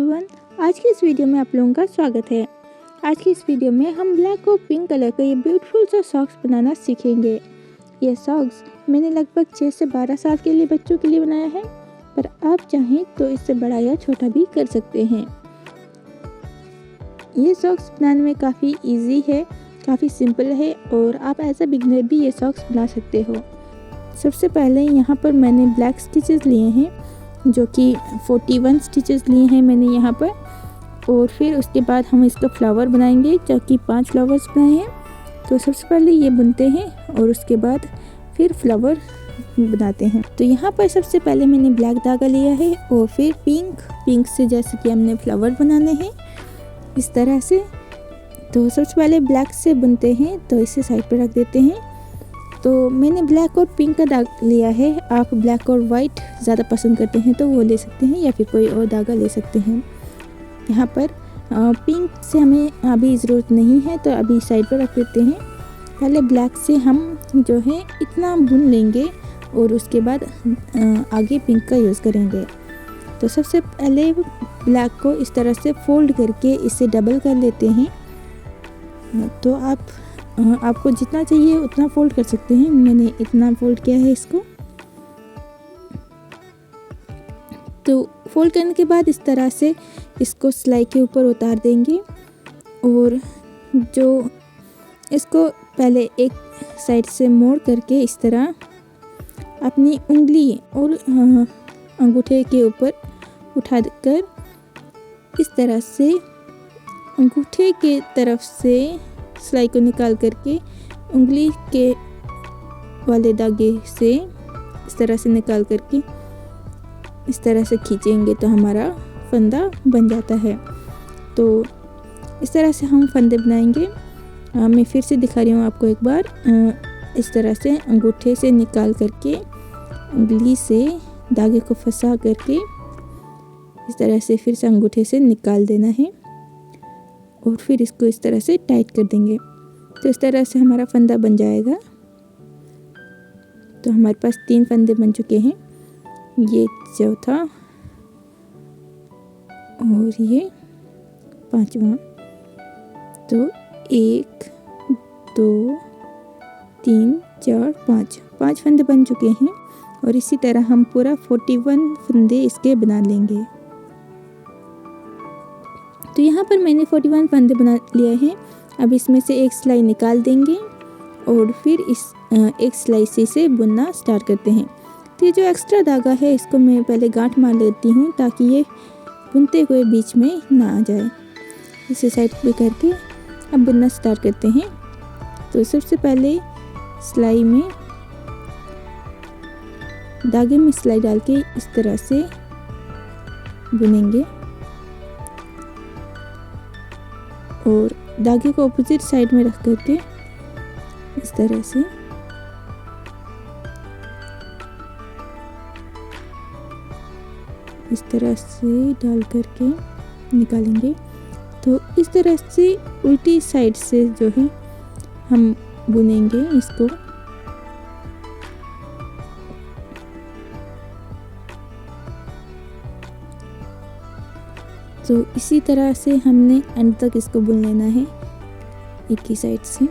Everyone, आज की इस वीडियो में आप लोगों का स्वागत है। आज की इस वीडियो में हम ब्लैक और पिंक कलर का ये ब्यूटीफुल सा सॉक्स बनाना सीखेंगे। ये सॉक्स मैंने लगभग 6 से 12 साल के लिए बच्चों के लिए बनाया है, पर आप चाहें तो इससे बड़ा या छोटा भी कर सकते हैं। ये सॉक्स बनाने में काफ़ी इजी है, काफ़ी सिंपल है और आप एज अ बिगनर भी ये सॉक्स बना सकते हो। सबसे पहले यहाँ पर मैंने ब्लैक स्टिचेस लिए हैं, जो कि 41 स्टिचेस लिए हैं मैंने यहाँ पर। और फिर उसके बाद हम इसका फ्लावर बनाएंगे, जो कि 5 फ्लावर्स बनाए हैं। तो सबसे पहले ये बुनते हैं और उसके बाद फिर फ्लावर बनाते हैं। तो यहाँ पर सबसे पहले मैंने ब्लैक धागा लिया है और फिर पिंक से जैसे कि हमने फ्लावर बनाने हैं इस तरह से। तो सबसे पहले ब्लैक से बुनते हैं, तो इसे साइड पर रख देते हैं। तो मैंने ब्लैक और पिंक का धागा लिया है। आप ब्लैक और वाइट ज़्यादा पसंद करते हैं तो वो ले सकते हैं या फिर कोई और धागा ले सकते हैं। यहाँ पर पिंक से हमें अभी ज़रूरत नहीं है, तो अभी साइड पर रख देते हैं। पहले ब्लैक से हम जो है इतना बुन लेंगे और उसके बाद आगे पिंक का यूज़ करेंगे। तो सबसे पहले ब्लैक को इस तरह से फोल्ड करके इसे डबल कर लेते हैं। तो आपको जितना चाहिए उतना फोल्ड कर सकते हैं। मैंने इतना फोल्ड किया है इसको। तो फोल्ड करने के बाद इस तरह से इसको सिलाई के ऊपर उतार देंगे और जो इसको पहले एक साइड से मोड़ करके इस तरह अपनी उंगली और अंगूठे के ऊपर उठाकर इस तरह से अंगूठे के तरफ से सिलाई को निकाल करके उंगली के वाले धागे से इस तरह से निकाल करके इस तरह से खींचेंगे तो हमारा फंदा बन जाता है। तो इस तरह से हम फंदे बनाएंगे। मैं फिर से दिखा रही हूँ आपको एक बार। इस तरह से अंगूठे से निकाल करके उंगली से धागे को फंसा करके इस तरह से फिर से अंगूठे से निकाल देना है और फिर इसको इस तरह से टाइट कर देंगे। तो इस तरह से हमारा फंदा बन जाएगा। तो हमारे पास 3 फंदे बन चुके हैं, ये चौथा और ये 5वां। तो 1 2 3 4 5 फंदे बन चुके हैं और इसी तरह हम पूरा 41 फंदे इसके बना लेंगे। तो यहाँ पर मैंने 41 फंदे बना लिए हैं। अब इसमें से एक सिलाई निकाल देंगे और फिर इस एक सिलाई से इसे बुनना स्टार्ट करते हैं। तो ये जो एक्स्ट्रा धागा है इसको मैं पहले गांठ मार लेती हूँ ताकि ये बुनते हुए बीच में ना आ जाए। इसे साइड पे करके अब बुनना स्टार्ट करते हैं। तो सबसे पहले सिलाई में धागे में सिलाई डाल के इस तरह से बुनेंगे और धागे को ऑपोजिट साइड में रख करके इस तरह से डाल करके निकालेंगे। तो इस तरह से उल्टी साइड से जो है हम बुनेंगे इसको। तो इसी तरह से हमने एंड तक इसको बुन लेना है एक ही साइड से।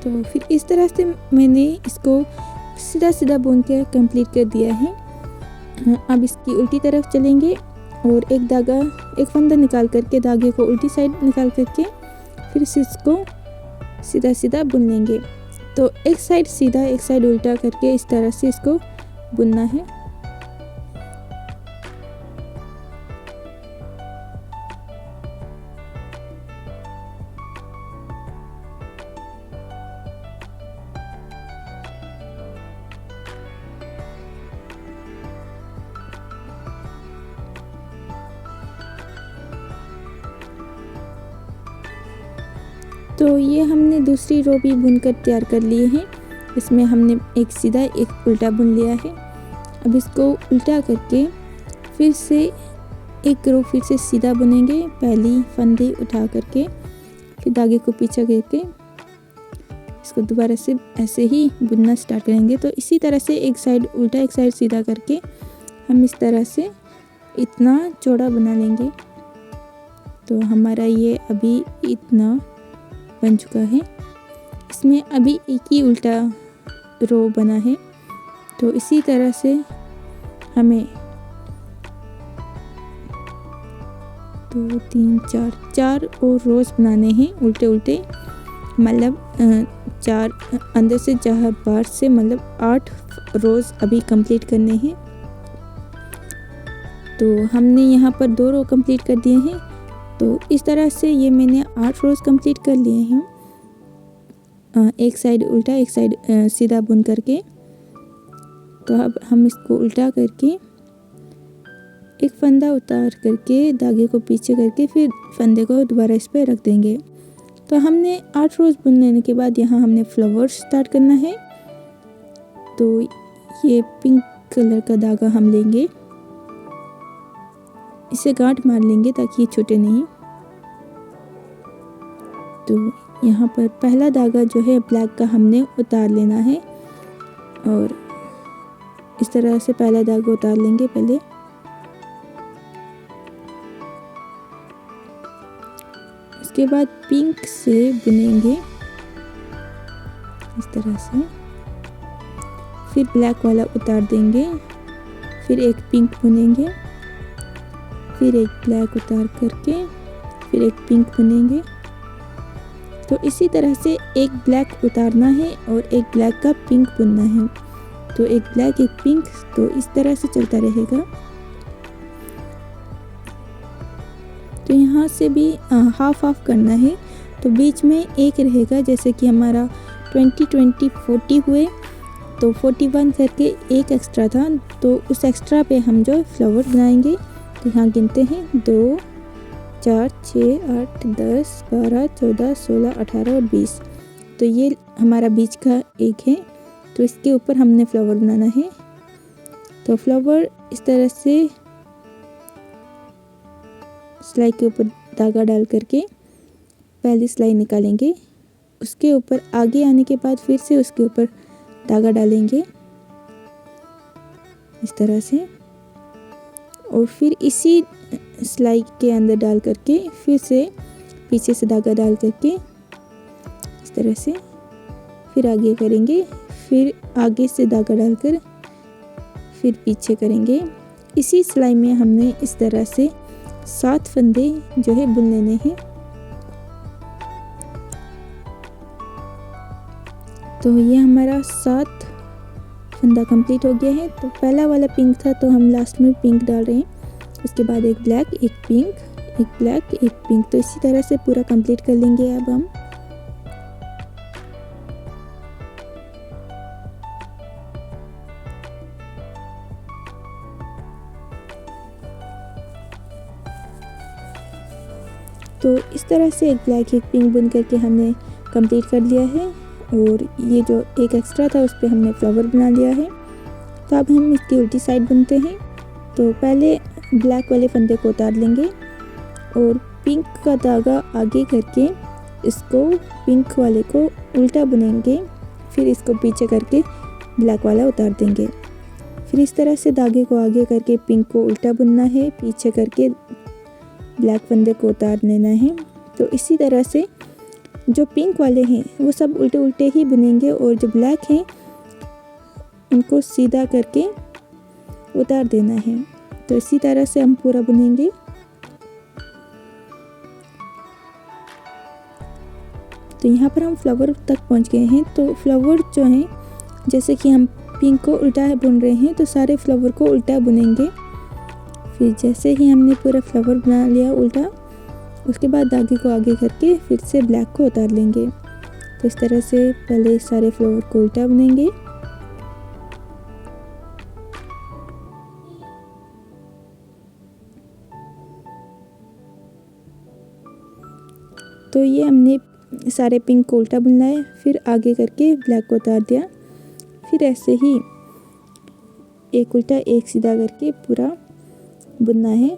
तो फिर इस तरह से मैंने इसको सीधा बुन के कंप्लीट कर दिया है। अब इसकी उल्टी तरफ चलेंगे और एक फंदा निकाल करके धागे को उल्टी साइड निकाल करके फिर इसको सीधा बुन लेंगे। तो एक साइड सीधा एक साइड उल्टा करके इस तरह से इसको बुनना है। तो ये हमने दूसरी रो भी बुनकर तैयार कर लिए हैं। इसमें हमने एक सीधा एक उल्टा बुन लिया है। अब इसको उल्टा करके फिर से एक रो फिर से सीधा बुनेंगे, पहली फंदे उठा करके फिर धागे को पीछे करके इसको दोबारा से ऐसे ही बुनना स्टार्ट करेंगे। तो इसी तरह से एक साइड उल्टा एक साइड सीधा करके हम इस तरह से इतना चौड़ा बना लेंगे। तो हमारा ये अभी इतना बन चुका है। इसमें अभी एक ही उल्टा रो बना है। तो इसी तरह से हमें 2 3 4 और रोज बनाने हैं उल्टे उल्टे, मतलब 4 अंदर से 4 बाहर से, मतलब 8 रोज अभी कंप्लीट करने हैं। तो हमने यहाँ पर 2 रो कंप्लीट कर दिए हैं। तो इस तरह से ये मैंने 8 रोज कंप्लीट कर लिए हैं, एक साइड उल्टा एक साइड सीधा बुन करके। तो अब हम इसको उल्टा करके एक फंदा उतार करके धागे को पीछे करके फिर फंदे को दोबारा इस पर रख देंगे। तो हमने 8 रोज बुन लेने के बाद यहाँ हमने फ्लावर स्टार्ट करना है। तो ये पिंक कलर का धागा हम लेंगे, इसे गांठ मार लेंगे ताकि ये छूटे नहीं। तो यहाँ पर पहला धागा जो है ब्लैक का हमने उतार लेना है और इस तरह से पहला धागा उतार लेंगे पहले। इसके बाद पिंक से बुनेंगे इस तरह से, फिर ब्लैक वाला उतार देंगे, फिर एक पिंक बुनेंगे, फिर एक ब्लैक उतार करके फिर एक पिंक बुनेंगे। तो इसी तरह से एक ब्लैक उतारना है और एक ब्लैक का पिंक बुनना है। तो एक ब्लैक एक पिंक, तो इस तरह से चलता रहेगा। तो यहाँ से भी हाफ हाफ करना है। तो बीच में एक रहेगा, जैसे कि हमारा 20 20 40 हुए तो 41 करके एक एक्स्ट्रा था, तो उस एक्स्ट्रा पे हम जो फ्लावर बनाएंगे। तो यहाँ गिनते हैं 2 4 6 8 10 12 14 16 18 और 20। तो ये हमारा बीच का एक है। तो इसके ऊपर हमने फ्लावर बनाना है। तो फ्लावर इस तरह से सिलाई के ऊपर धागा डाल करके पहली सिलाई निकालेंगे, उसके ऊपर आगे आने के बाद फिर से उसके ऊपर धागा डालेंगे इस तरह से, और फिर इसी सिलाई के अंदर डाल करके फिर से पीछे से धागा डाल करके इस तरह से फिर आगे करेंगे, फिर आगे से धागा डालकर फिर पीछे करेंगे। इसी सिलाई में हमने इस तरह से 7 फंदे जो है बुन लेने हैं। तो ये हमारा 7 फंदा कंप्लीट हो गया है। तो पहला वाला पिंक था तो हम लास्ट में पिंक डाल रहे हैं, उसके बाद एक ब्लैक एक पिंक एक ब्लैक एक पिंक। तो इसी तरह से पूरा कंप्लीट कर लेंगे अब हम। तो इस तरह से एक ब्लैक एक पिंक बुन करके हमने कंप्लीट कर लिया है, और ये जो एक एक्स्ट्रा था उस पर हमने फ्लावर बना लिया है। तो अब हम इसकी उल्टी साइड बुनते हैं। तो पहले ब्लैक वाले फंदे को उतार लेंगे और पिंक का धागा आगे करके इसको पिंक वाले को उल्टा बुनेंगे, फिर इसको पीछे करके ब्लैक वाला उतार देंगे। फिर इस तरह से धागे को आगे करके पिंक को उल्टा बुनना है, पीछे करके ब्लैक फंदे को उतार लेना है। तो इसी तरह से जो पिंक वाले हैं वो सब उल्टे उल्टे ही बुनेंगे, और जो ब्लैक हैं उनको सीधा करके उतार देना है। तो इसी तरह से हम पूरा बुनेंगे। तो यहाँ पर हम फ्लावर तक पहुँच गए हैं। तो फ्लावर जो हैं, जैसे कि हम पिंक को उल्टा बुन रहे हैं तो सारे फ्लावर को उल्टा बुनेंगे। फिर जैसे ही हमने पूरा फ्लावर बना लिया उल्टा, उसके बाद धागे को आगे करके फिर से ब्लैक को उतार लेंगे। तो इस तरह से पहले सारे फ्लावर को उल्टा बुनेंगे। तो ये हमने सारे पिंक को उल्टा बुनना है, फिर आगे करके ब्लैक को उतार दिया, फिर ऐसे ही एक उल्टा एक सीधा करके पूरा बुनना है।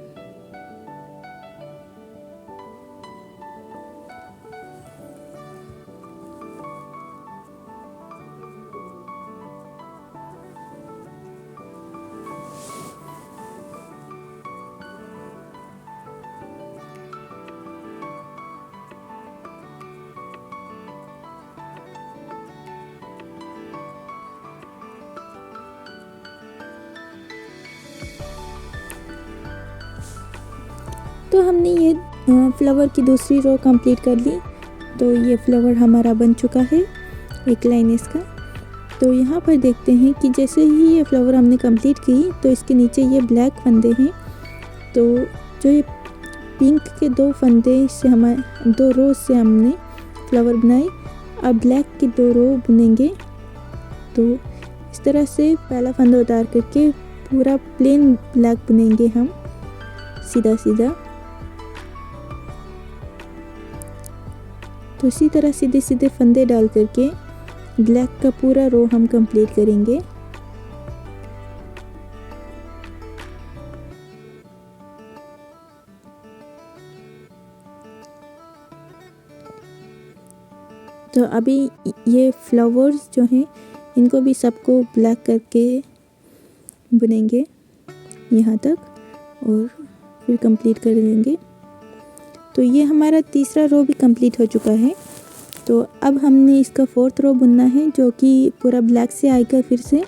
तो हमने ये फ्लावर की दूसरी रो कंप्लीट कर ली। तो ये फ्लावर हमारा बन चुका है, एक लाइन इसका। तो यहाँ पर देखते हैं कि जैसे ही ये फ्लावर हमने कंप्लीट की तो इसके नीचे ये ब्लैक फंदे हैं। तो जो ये पिंक के 2 फंदे से हमारे 2 रो से हमने फ्लावर बनाए, अब ब्लैक की 2 रो बुनेंगे। तो इस तरह से पहला फंदा उतार करके पूरा प्लेन ब्लैक बुनेंगे हम सीधा सीधा। तो इसी तरह सीधे सीधे फंदे डाल करके ब्लैक का पूरा रो हम कंप्लीट करेंगे। तो अभी ये फ्लावर्स जो हैं इनको भी सबको ब्लैक करके बुनेंगे यहाँ तक और फिर कंप्लीट कर लेंगे। तो ये हमारा तीसरा रो भी कंप्लीट हो चुका है। तो अब हमने इसका 4th रो बुनना है जो कि पूरा ब्लैक से आएगा फिर से।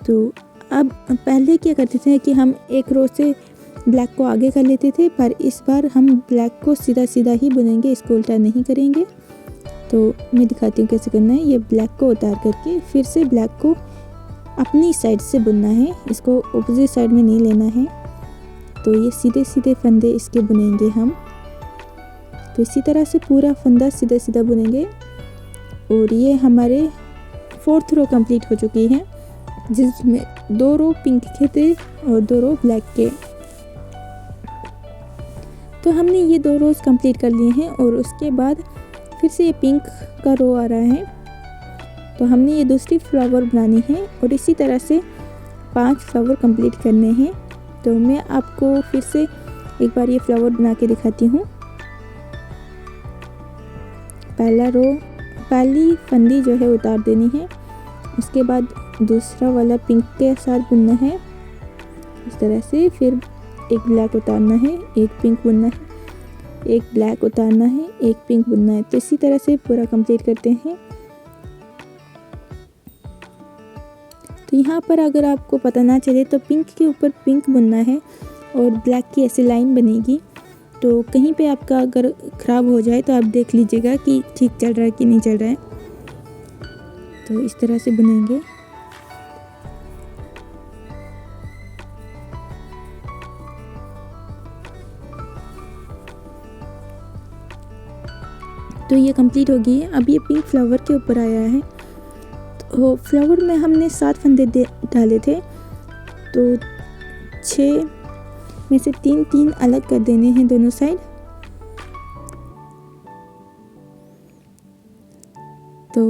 तो अब पहले क्या करते थे कि हम एक रो से ब्लैक को आगे कर लेते थे, पर इस बार हम ब्लैक को सीधा सीधा ही बुनेंगे, इसको उल्टा नहीं करेंगे। तो मैं दिखाती हूँ कैसे करना है। ये ब्लैक को उतार करके फिर से ब्लैक को अपनी साइड से बुनना है, इसको ऑपोजिट साइड में नहीं लेना है। तो ये सीधे सीधे फंदे इसके बुनेंगे हम। तो इसी तरह से पूरा फंदा सीधा सीधा बुनेंगे। और ये हमारे 4th रो कंप्लीट हो चुकी है, जिसमें 2 रो पिंक के थे और 2 रो ब्लैक के। तो हमने ये 2 रोज कंप्लीट कर लिए हैं और उसके बाद फिर से ये पिंक का रो आ रहा है। तो हमने ये दूसरी फ्लावर बनानी है और इसी तरह से 5 फ्लावर कंप्लीट करने हैं। तो मैं आपको फिर से एक बार ये फ्लावर बना के दिखाती हूँ। पहली फंदी जो है उतार देनी है, उसके बाद दूसरा वाला पिंक के साथ बुनना है इस तरह से, फिर एक ब्लैक उतारना है, एक पिंक बुनना है, एक ब्लैक उतारना है, एक पिंक बुनना है। तो इसी तरह से पूरा कंप्लीट करते हैं। तो यहाँ पर अगर आपको पता ना चले तो पिंक के ऊपर पिंक बुनना है और ब्लैक की ऐसी लाइन बनेगी। तो कहीं पे आपका अगर ख़राब हो जाए तो आप देख लीजिएगा कि ठीक चल रहा है कि नहीं चल रहा है। तो इस तरह से बुनेंगे। तो ये कंप्लीट हो गई है। अब ये पिंक फ्लावर के ऊपर आया है। तो फ्लावर में हमने 7 फंदे डाले थे, तो 6 में से 3 अलग कर देने हैं दोनों साइड। तो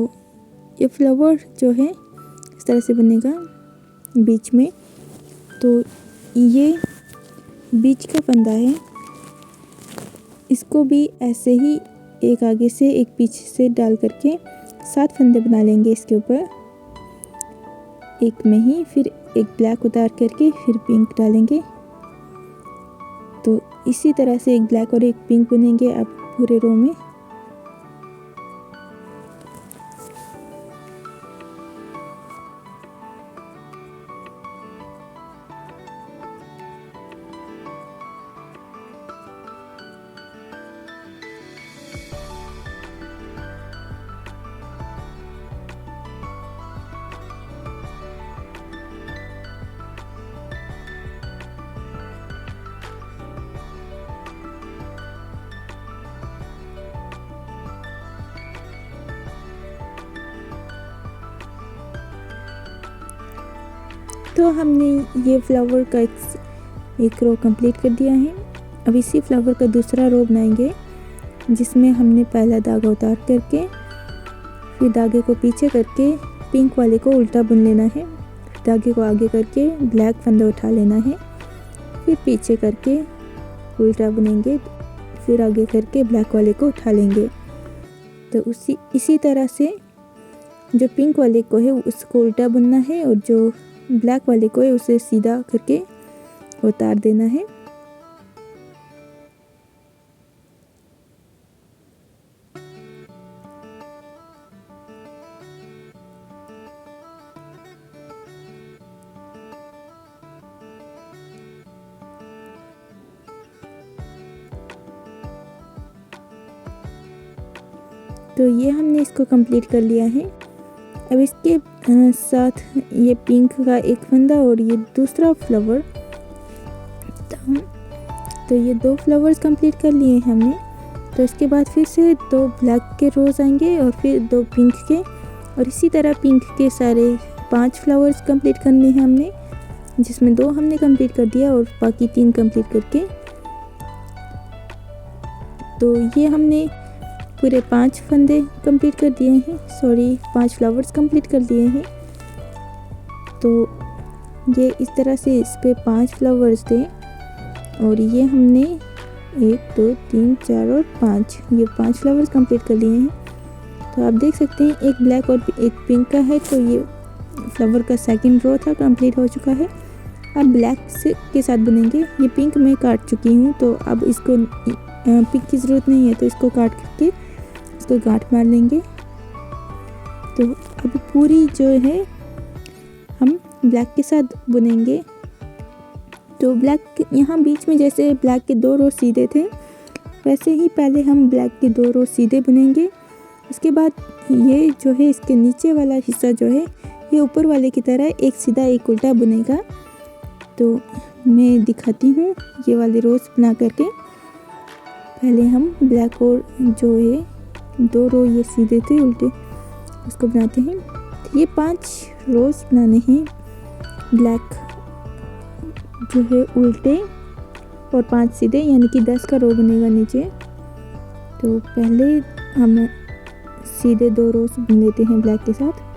ये फ्लावर जो है इस तरह से बनेगा बीच में। तो ये बीच का फंदा है, इसको भी ऐसे ही एक आगे से एक पीछे से डाल करके 7 फंदे बना लेंगे इसके ऊपर एक में ही। फिर एक ब्लैक उतार करके फिर पिंक डालेंगे। तो इसी तरह से एक ब्लैक और एक पिंक बुनेंगे अब पूरे रो में। तो हमने ये फ्लावर का एक रो कंप्लीट कर दिया है। अब इसी फ्लावर का दूसरा रो बनाएंगे। जिसमें हमने पहला धागा उतार करके फिर धागे को पीछे करके पिंक वाले को उल्टा बुन लेना है। धागे को आगे करके ब्लैक फंदा उठा लेना है, फिर पीछे करके उल्टा बुनेंगे, फिर आगे करके ब्लैक वाले को उठा लेंगे। तो इसी तरह से जो पिंक वाले को है उसको उल्टा बुनना है और जो ब्लैक वाले को है उसे सीधा करके उतार देना है। तो ये हमने इसको कंप्लीट कर लिया है। अब इसके साथ ये पिंक का एक फंदा और ये दूसरा फ्लावर, तो ये 2 फ्लावर्स कंप्लीट कर लिए हैं हमने। तो इसके बाद फिर से 2 ब्लैक के रोज़ आएंगे और फिर 2 पिंक के, और इसी तरह पिंक के सारे 5 फ्लावर्स कंप्लीट करने हैं हमने, जिसमें 2 हमने कंप्लीट कर दिया और बाकी 3 कंप्लीट करके। तो ये हमने पूरे 5 फंदे कंप्लीट कर दिए हैं, 5 फ्लावर्स कंप्लीट कर दिए हैं। तो ये इस तरह से इस पे 5 फ्लावर्स थे और ये हमने 1 2 3 4 और 5 ये 5 फ्लावर्स कंप्लीट कर लिए हैं। तो आप देख सकते हैं एक ब्लैक और एक पिंक का है, तो ये फ्लावर का सेकंड रो था कंप्लीट हो चुका है। अब ब्लैक के साथ बुनेंगे। ये पिंक मैं काट चुकी हूँ, तो अब इसको पिंक की ज़रूरत नहीं है, तो इसको काट करके इसको गांठ मार लेंगे। तो अब पूरी जो है हम ब्लैक के साथ बुनेंगे। तो ब्लैक यहाँ बीच में जैसे ब्लैक के 2 रो सीधे थे, वैसे ही पहले हम ब्लैक के 2 रो सीधे बुनेंगे। उसके बाद ये जो है इसके नीचे वाला हिस्सा जो है ये ऊपर वाले की तरह एक सीधा एक उल्टा बुनेगा। तो मैं दिखाती हूँ ये वाले रोज बना करके। पहले हम ब्लैक और जो है 2 रो ये सीधे थे उल्टे उसको बनाते हैं। तो ये 5 रोज बनाने हैं, ब्लैक जो है उल्टे और 5 सीधे, यानी कि 10 का रो बनेगा नीचे। तो पहले हम सीधे 2 रोज बुन लेते हैं ब्लैक के साथ।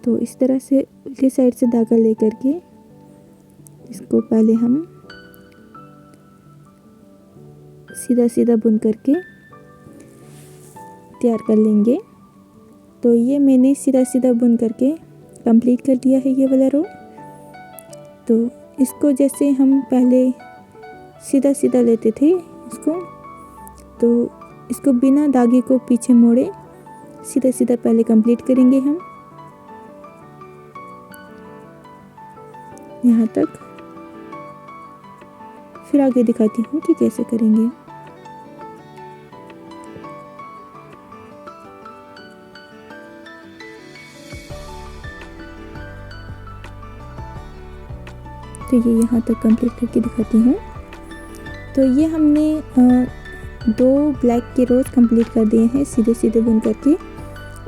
तो इस तरह से उल्टी साइड से धागा लेकर के इसको पहले हम सीधा सीधा बुन करके तैयार कर लेंगे। तो ये मैंने सीधा सीधा बुन करके कंप्लीट कर दिया है ये वाला रो। तो इसको जैसे हम पहले सीधा सीधा लेते थे इसको, तो इसको बिना धागे को पीछे मोड़े सीधा सीधा पहले कंप्लीट करेंगे हम यहाँ तक। फिर आगे दिखाती हूँ कि कैसे करेंगे। तो ये यहाँ तक कंप्लीट करके दिखाती हूँ। तो ये हमने 2 ब्लैक के रोज कंप्लीट कर दिए हैं सीधे सीधे बुन करके।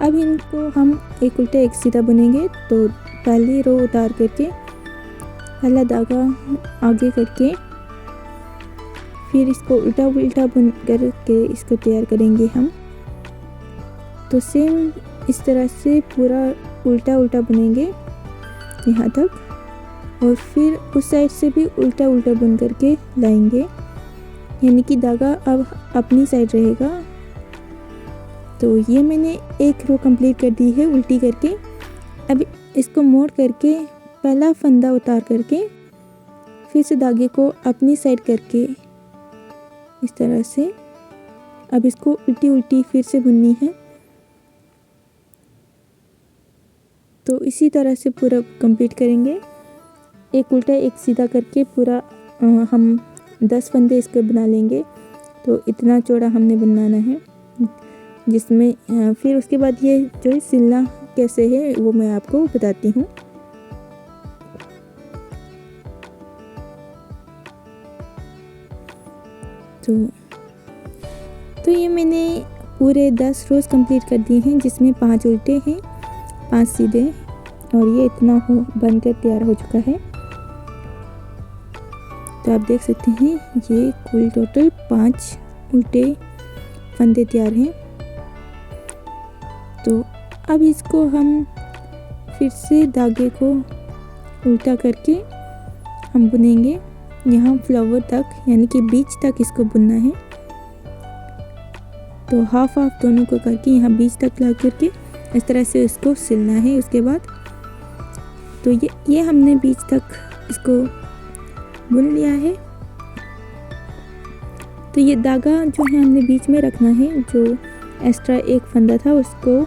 अब इनको हम एक उल्टा एक सीधा बुनेंगे। तो पहली रो उतार करके पहला धागा आगे करके फिर इसको उल्टा उल्टा बुन करके इसको तैयार करेंगे हम। तो सेम इस तरह से पूरा उल्टा उल्टा बुनेंगे यहाँ तक, और फिर उस साइड से भी उल्टा उल्टा बुन करके लाएंगे, यानी कि धागा अब अपनी साइड रहेगा। तो ये मैंने एक रो कंप्लीट कर दी है उल्टी करके। अब इसको मोड़ करके पहला फंदा उतार करके फिर से धागे को अपनी साइड करके इस तरह से अब इसको उल्टी उल्टी फिर से बुननी है। तो इसी तरह से पूरा कंप्लीट करेंगे, एक उल्टा एक सीधा करके पूरा हम 10 फंदे इसके बना लेंगे। तो इतना चौड़ा हमने बनाना है, जिसमें फिर उसके बाद ये जो है सिलना कैसे है वो मैं आपको बताती हूँ। तो ये मैंने पूरे 10 रोज कंप्लीट कर दिए हैं, जिसमें 5 उल्टे हैं 5 सीधे, और ये इतना बनकर तैयार हो चुका है। तो आप देख सकते हैं ये कुल टोटल 5 उल्टे फंदे तैयार हैं। तो अब इसको हम फिर से धागे को उल्टा करके हम बुनेंगे। यहाँ फ्लावर तक यानी कि बीच तक इसको बुनना है। तो हाफ हाफ दोनों को करके यहाँ बीच तक ला करके इस तरह से इसको सिलना है। उसके बाद तो ये हमने बीच तक इसको बुन लिया है। तो ये धागा जो है हमने बीच में रखना है, जो एक्स्ट्रा एक फंदा था उसको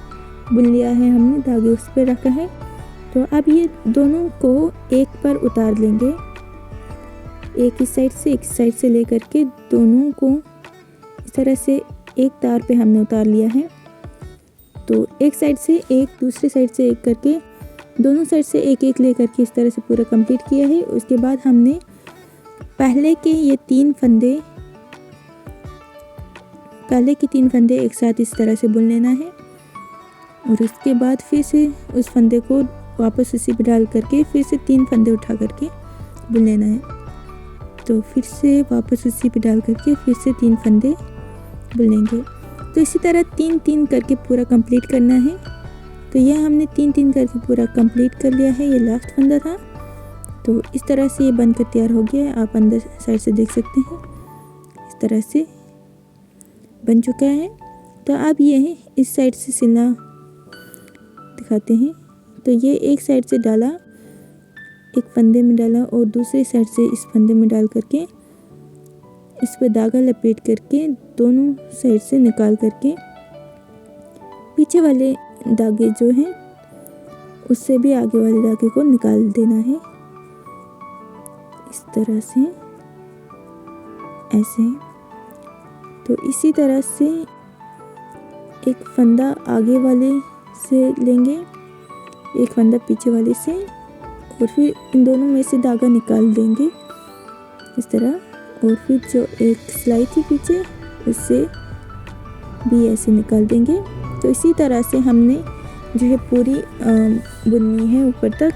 बुन लिया है हमने, धागे उस पर रखा है। तो अब ये दोनों को एक पर उतार लेंगे, एक इस साइड से लेकर के दोनों को इस तरह से एक तार पे हमने उतार लिया है। तो एक साइड से एक, दूसरी साइड से एक करके दोनों साइड से एक एक ले करके इस तरह से पूरा कंप्लीट किया है। उसके बाद हमने पहले के 3 फंदे एक साथ इस तरह से बुन लेना है और उसके बाद फिर से उस फंदे को वापस उसी पे डाल करके फिर से 3 फंदे उठा करके बुन लेना है। तो फिर से वापस उसी पे डाल करके फिर से 3 फंदे बुन लेंगे। तो इसी तरह 3-3 करके पूरा कंप्लीट करना है। तो यह हमने 3-3 करके पूरा कंप्लीट कर लिया है। ये लास्ट फंदा था। तो इस तरह से ये बनकर तैयार हो गया है। आप अंदर साइड से देख सकते हैं इस तरह से बन चुका है। तो अब ये इस साइड से सिलना दिखाते हैं। तो ये एक साइड से डाला, एक फंदे में डाला और दूसरी साइड से इस फंदे में डाल करके इस पर धागा लपेट करके दोनों साइड से निकाल करके पीछे वाले धागे जो हैं उससे भी आगे वाले धागे को निकाल देना है इस तरह से, ऐसे। तो इसी तरह से एक फंदा आगे वाले से लेंगे, एक फंदा पीछे वाले से और फिर इन दोनों में से धागा निकाल देंगे इस तरह। और फिर जो एक सिलाई थी पीछे उससे भी ऐसे निकाल देंगे। तो इसी तरह से हमने जो है पूरी बुननी है ऊपर तक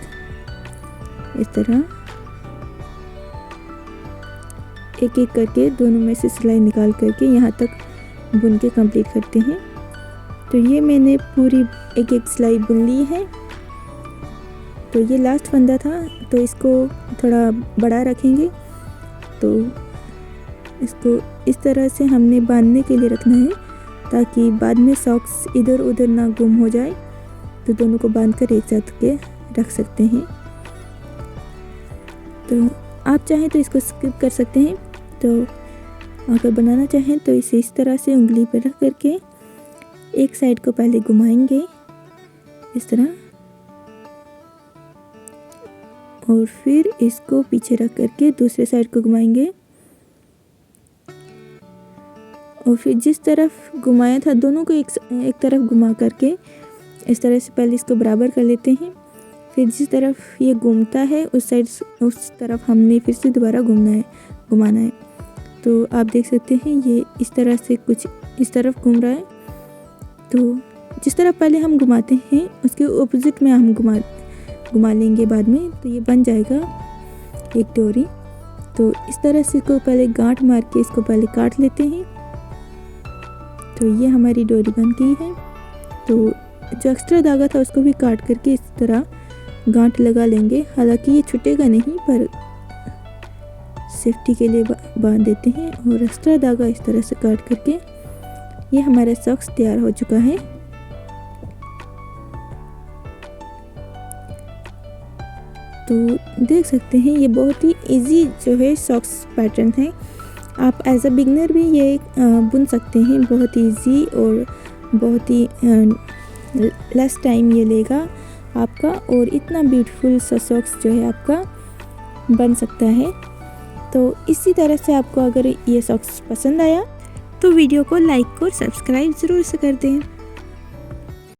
इस तरह एक एक करके दोनों में से सिलाई निकाल करके यहाँ तक बुन के कंप्लीट करते हैं। तो ये मैंने पूरी एक एक सिलाई बुन ली है। तो ये लास्ट फंदा था तो इसको थोड़ा बड़ा रखेंगे। तो इसको इस तरह से हमने बांधने के लिए रखना है ताकि बाद में सॉक्स इधर उधर ना गुम हो जाए। तो दोनों को बांध कर एक साथ के रख सकते हैं। तो आप चाहें तो इसको स्किप कर सकते हैं। तो अगर बनाना चाहें तो इसे इस तरह से उंगली पर रख करके एक साइड को पहले घुमाएंगे इस तरह और फिर इसको पीछे रख करके दूसरे साइड को घुमाएंगे और फिर जिस तरफ घुमाया था दोनों को एक तरफ घुमा करके इस तरह से पहले इसको बराबर कर लेते हैं। फिर जिस तरफ ये घूमता है उस तरफ हमने फिर से दोबारा घुमाना है। तो आप देख सकते हैं ये इस तरह से कुछ इस तरफ घूम रहा है। तो जिस तरफ पहले हम घुमाते हैं उसके ऑपोजिट में हम घुमा लेंगे बाद में। तो ये बन जाएगा एक डोरी। तो इस तरह से इसको पहले गांठ मार के इसको पहले काट लेते हैं। तो ये हमारी डोरी बन गई है। तो जो एक्स्ट्रा धागा था उसको भी काट करके इस तरह गांठ लगा लेंगे। हालांकि ये छूटेगा नहीं पर सेफ्टी के लिए बांध देते हैं। और एक्स्ट्रा धागा इस तरह से काट करके ये हमारा सॉक्स तैयार हो चुका है। तो देख सकते हैं ये बहुत ही इजी जो है सॉक्स पैटर्न है। आप एज अ बिगनर भी ये बुन सकते हैं। बहुत इजी और बहुत ही लेस टाइम ये लेगा आपका और इतना ब्यूटीफुल सा सॉक्स जो है आपका बन सकता है। तो इसी तरह से आपको अगर ये सॉक्स पसंद आया तो वीडियो को लाइक और सब्सक्राइब ज़रूर से कर दें।